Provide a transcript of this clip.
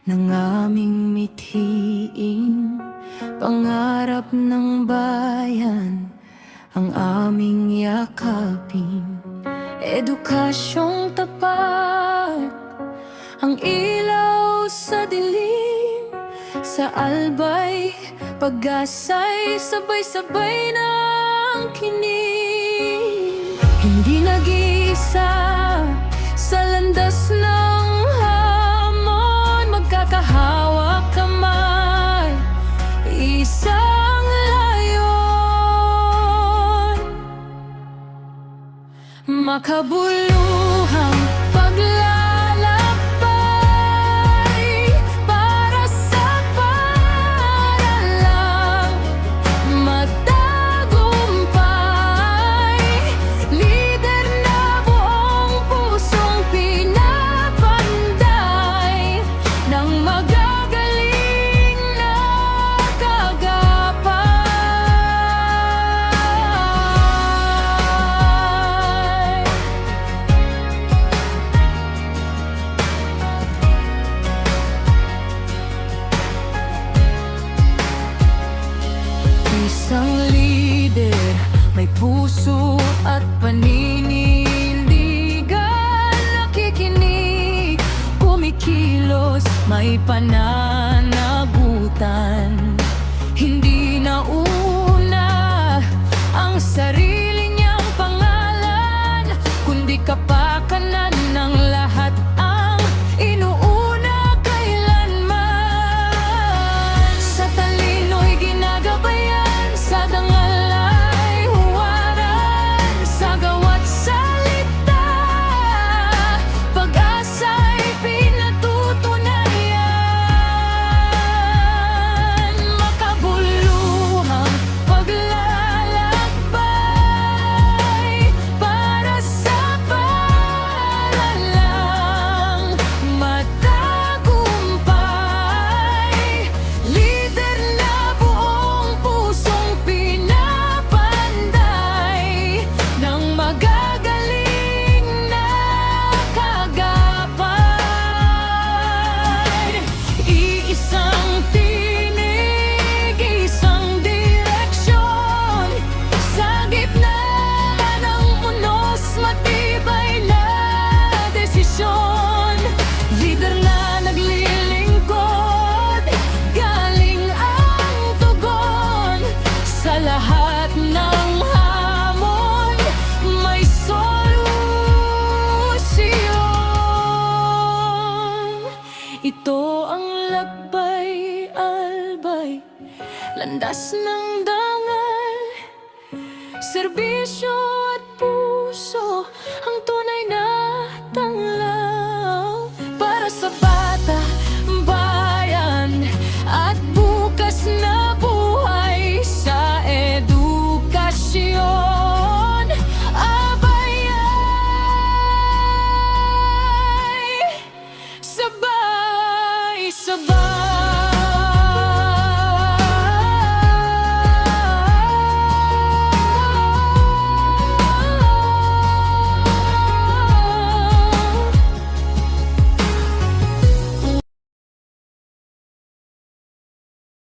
ng aming mithiin, pangarap ng bayan ang aming yakapin. Edukasyong tapat, ang ilaw sa dilim, sa albay, pag-asa'y sabay-sabay ng kinig. Hindi nag-iisa sa landas ng hamon, magkakahawak kamay, isang layon. Makabuluhang paglalakbay para sa paaralang matagumpay. Lider na buong pusong pinapanday ng magagaling na kagapay. Isang lider, may puso at paninindigan, nakikinig, kumikilos, may pananagutan. Hindi na una ang sarili niyang pangalan, kundi kapakanan ng lahat ang inuuna kailanman. Sa talino'y ginagabayan, sa dangal ay huwaran, sa gawa't salita, pag-asa'y pinatutunayan. Makabuluhang paglalakbay para sa paaralang matagumpay. Lider na buong pusong pinapanday ng magagaling na kagapay. Iisang tinig, isang direksyon, sa gitna ng unos, matibay na desisyon. Lider na naglilingkod, galing ang tugon. Sa lahat ng hamon, may solusyon. Ito ang lakbay-albay, landas ng dangal, serbisyo at puso, ang tunay na